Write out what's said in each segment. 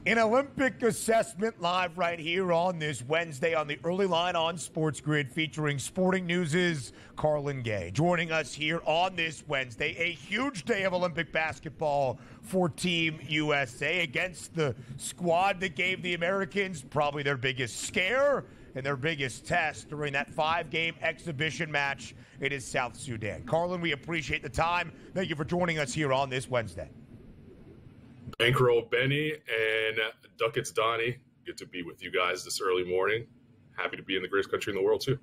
An Olympic assessment live right here on this Wednesday on the early line on SportsGrid, featuring Sporting News' Carlin Gay. Joining us here on this Wednesday, a huge day of Olympic basketball for Team USA against the squad that gave the Americans probably their biggest scare and their biggest test during that 5-game exhibition match. It is South Sudan. Carlin, we appreciate the time. Thank you for joining us here on this Wednesday. Bankroll Benny and Ducats Donnie. Good to be with you guys this early morning. Happy to be in the greatest country in the world, too.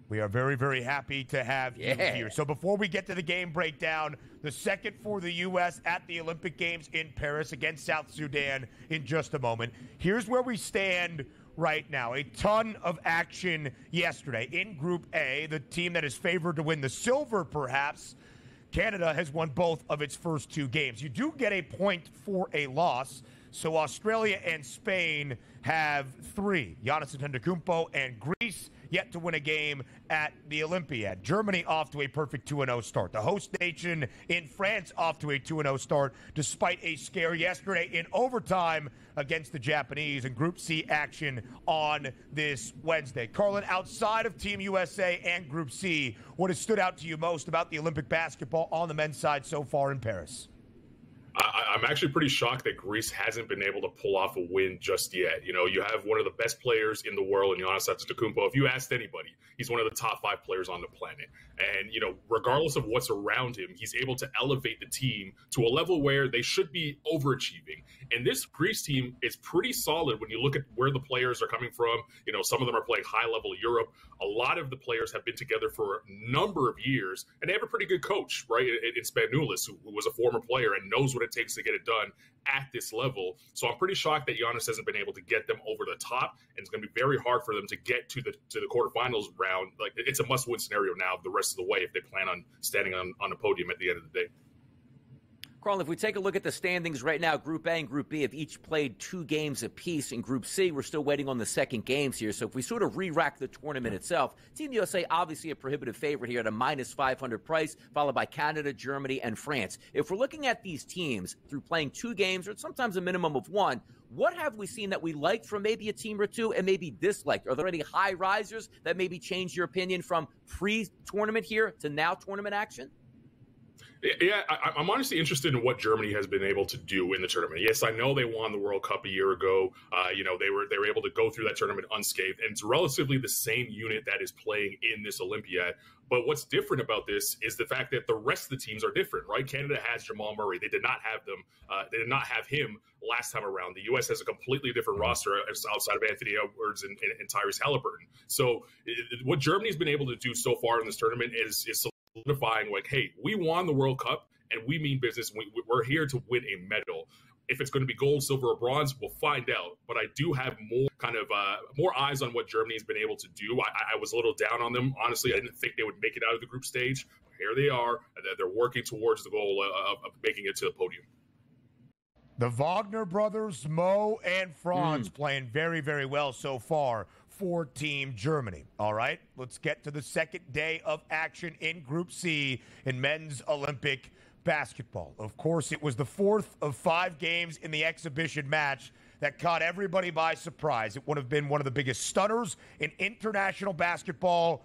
We are very, very happy to have you here. So before we get to the game breakdown, the second for the U.S. at the Olympic Games in Paris against South Sudan in just a moment. Here's where we stand right now. A ton of action yesterday. In Group A, the team that is favored to win the silver, perhaps, Canada has won both of its first 2 games. You do get a point for a loss, so Australia and Spain have 3. Giannis Antetokounmpo and Greece yet to win a game at the Olympiad. Germany off to a perfect 2-0 start. The host nation in France off to a 2-0 start, despite a scare yesterday in overtime against the Japanese in Group C action on this Wednesday. Carlin, outside of Team USA and Group C, what has stood out to you most about the Olympic basketball on the men's side so far in Paris? I'm actually pretty shocked that Greece hasn't been able to pull off a win just yet. You know, you have one of the best players in the world in Giannis Antetokounmpo. If you asked anybody, he's one of the top 5 players on the planet. And, you know, regardless of what's around him, he's able to elevate the team to a level where they should be overachieving. And this Greece team is pretty solid when you look at where the players are coming from. You know, some of them are playing high-level Europe. A lot of the players have been together for a number of years, and they have a pretty good coach, right? It's Spanoulis, who was a former player and knows what it takes to get it done at this level. So I'm pretty shocked that Giannis hasn't been able to get them over the top, and it's going to be very hard for them to get to the quarterfinals round. Like, it's a must-win scenario now the rest of the way if they plan on standing on a podium at the end of the day. Carlin, if we take a look at the standings right now, Group A and Group B have each played 2 games apiece. In Group C, we're still waiting on the second games here. So if we sort of re-rack the tournament itself, Team USA obviously a prohibitive favorite here at a minus 500 price, followed by Canada, Germany, and France. If we're looking at these teams through playing 2 games or sometimes a minimum of 1, what have we seen that we liked from maybe a team or 2 and maybe disliked? Are there any high risers that maybe change your opinion from pre-tournament here to now tournament action? Yeah, I'm honestly interested in what Germany has been able to do in the tournament. Yes, I know they won the World Cup a year ago. You know, they were able to go through that tournament unscathed, and it's relatively the same unit that is playing in this Olympiad. But what's different about this is the fact that the rest of the teams are different, right? Canada has Jamal Murray. They did not have them. They did not have him last time around. The U.S. has a completely different roster outside of Anthony Edwards and Tyrese Halliburton. So what Germany's been able to do so far in this tournament is solidifying, like, hey, we won the World Cup and we mean business. We're here to win a medal. If it's going to be gold, silver, or bronze, we'll find out. But I do have more eyes on what Germany has been able to do. I was a little down on them. Honestly, I didn't think they would make it out of the group stage. But here they are. They're working towards the goal of making it to the podium. The Wagner brothers, Mo and Franz, playing very, very well so far for Team Germany. All right, let's get to the second day of action in Group C in men's Olympic basketball. Of course, it was the 4th of 5 games in the exhibition match that caught everybody by surprise. It would have been one of the biggest stunners in international basketball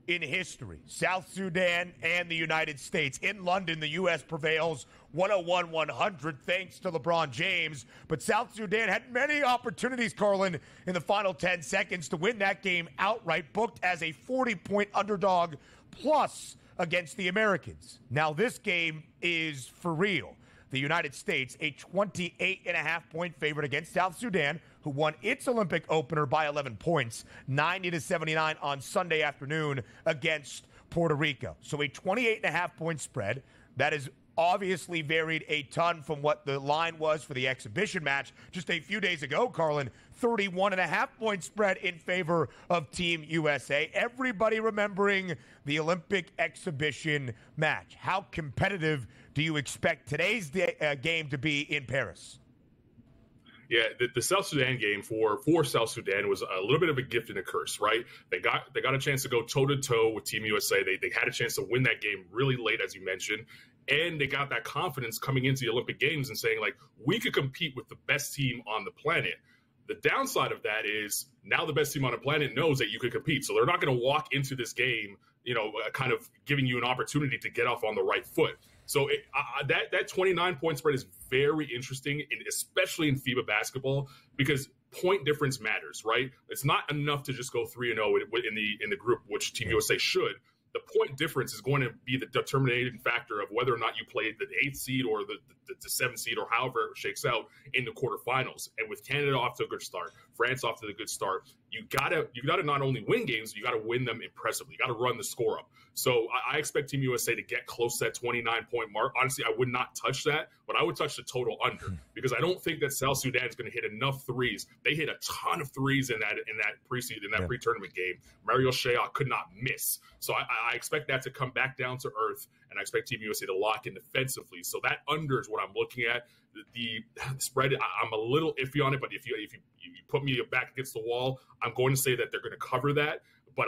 in history. South Sudan and the United States. In London, the U.S. prevails 101-100 thanks to LeBron James. But South Sudan had many opportunities, Carlin, in the final 10 seconds to win that game outright, booked as a 40-point underdog plus against the Americans. Now this game is for real. The United States, a 28.5-point favorite against South Sudan, who won its Olympic opener by 11 points, 90-79 on Sunday afternoon against Puerto Rico. So a 28.5-point spread that is obviously varied a ton from what the line was for the exhibition match just a few days ago, Carlin. 31.5-point spread in favor of Team USA. Everybody remembering the Olympic exhibition match. How competitive do you expect today's game to be in Paris? Yeah, the South Sudan game for South Sudan was a little bit of a gift and a curse, right? They got a chance to go toe-to-toe with Team USA. They had a chance to win that game really late, as you mentioned. and they got that confidence coming into the Olympic Games and saying, like, we could compete with the best team on the planet. The downside of that is now the best team on the planet knows that you could compete. So they're not going to walk into this game, kind of giving you an opportunity to get off on the right foot. So that 29-point spread is very interesting, especially in FIBA basketball, because point difference matters, right? It's not enough to just go 3-0 in the group, which Team USA should. The point difference is going to be the determining factor of whether or not you play the 8th seed or the 7th seed or however it shakes out in the quarterfinals. And with Canada off to a good start, France off to a good start, you gotta not only win games, you gotta win them impressively. You gotta run the score up. So I expect Team USA to get close to that 29-point mark. Honestly, I would not touch that, but I would touch the total under because I don't think that South Sudan is going to hit enough threes. They hit a ton of threes in that pre-tournament game. Mario Shea could not miss. So I expect that to come back down to earth, and I expect Team USA to lock in defensively. So that under is what I'm looking at. The spread, I'm a little iffy on it, but if you put me back against the wall, I'm going to say that they're going to cover that. But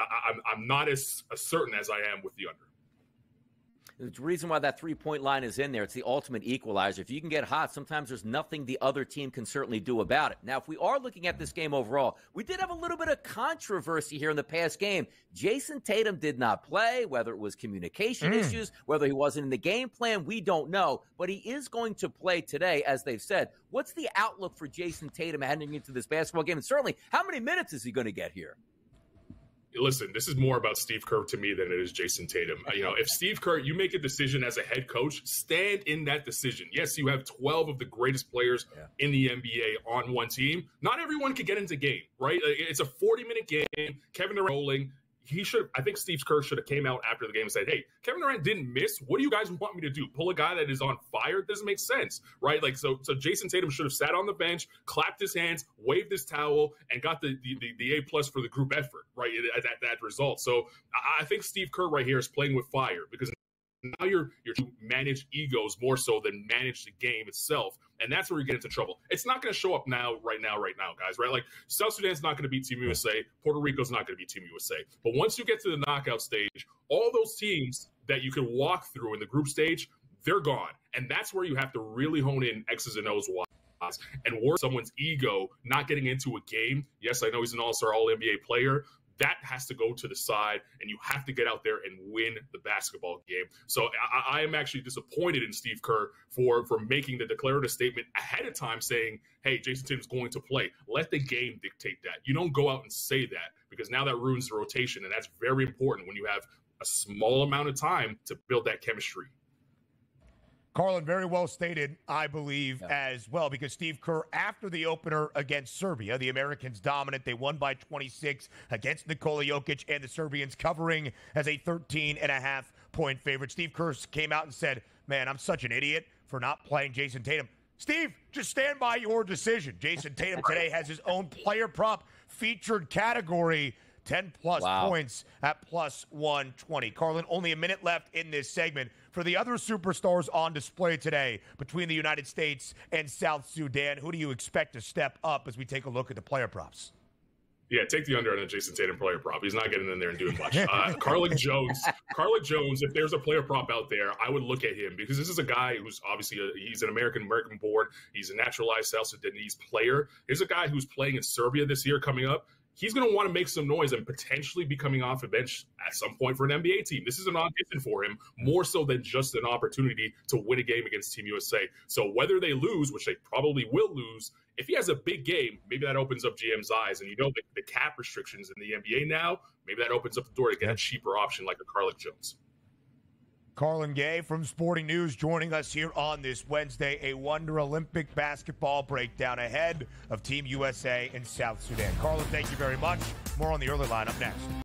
I'm not as certain as I am with the under. The reason why that three-point line is in there, it's the ultimate equalizer. If you can get hot, sometimes there's nothing the other team can certainly do about it. Now, if we are looking at this game overall, we did have a little bit of controversy here in the past game. Jayson Tatum did not play, whether it was communication issues, whether he wasn't in the game plan, we don't know. But he is going to play today, as they've said. What's the outlook for Jayson Tatum heading into this basketball game? And certainly, how many minutes is he going to get here? Listen, this is more about Steve Kerr to me than it is Jayson Tatum. If Steve Kerr, you make a decision as a head coach, stand in that decision. Yes, you have 12 of the greatest players in the NBA on one team. Not everyone can get into game, right? It's a 40-minute game. Kevin Durant rolling. I think Steve Kerr should have came out after the game and said, hey, Kevin Durant didn't miss. What do you guys want me to do? Pull a guy that is on fire? It doesn't make sense, right? So Jayson Tatum should have sat on the bench, clapped his hands, waved his towel, and got the A+ for the group effort, right, at that result. So I think Steve Kerr right here is playing with fire because now you're to manage egos more so than manage the game itself. And that's where you get into trouble. It's not going to show up right now, guys, right? Like South Sudan's not going to beat Team USA. Puerto Rico's not going to beat Team USA. But once you get to the knockout stage, all those teams that you can walk through in the group stage, they're gone. And that's where you have to really hone in X's and O's and work someone's ego not getting into a game. Yes, I know he's an all-star, all-NBA player. That has to go to the side, and you have to get out there and win the basketball game. So I am actually disappointed in Steve Kerr for making the declarative statement ahead of time saying, hey, Jayson Tatum's going to play. Let the game dictate that. You don't go out and say that because now that ruins the rotation, and that's very important when you have a small amount of time to build that chemistry. Carlin, very well stated, I believe, as well, because Steve Kerr, after the opener against Serbia, the Americans dominant. They won by 26 against Nikola Jokic, and the Serbians covering as a 13.5-point favorite. Steve Kerr came out and said, man, I'm such an idiot for not playing Jayson Tatum. Steve, just stand by your decision. Jayson Tatum today has his own player prop featured category, 10-plus points at plus 120. Carlin, only a minute left in this segment. For the other superstars on display today between the United States and South Sudan, who do you expect to step up as we take a look at the player props? Yeah, take the under on the Jayson Tatum player prop. He's not getting in there and doing much. Carlin Jones, if there's a player prop out there, I would look at him because this is a guy who's obviously he's an American born. He's a naturalized South Sudanese player. Here's a guy who's playing in Serbia this year coming up. He's going to want to make some noise and potentially be coming off a bench at some point for an NBA team. This is an audition for him, more so than just an opportunity to win a game against Team USA. So whether they lose, which they probably will lose, if he has a big game, maybe that opens up GM's eyes. And the cap restrictions in the NBA now, maybe that opens up the door to get a cheaper option like a Carlin Jones. Carlin Gay from Sporting News joining us here on this Wednesday, a Wonder Olympic basketball breakdown ahead of Team USA and South Sudan. Carlin, thank you very much. More on the early line up next.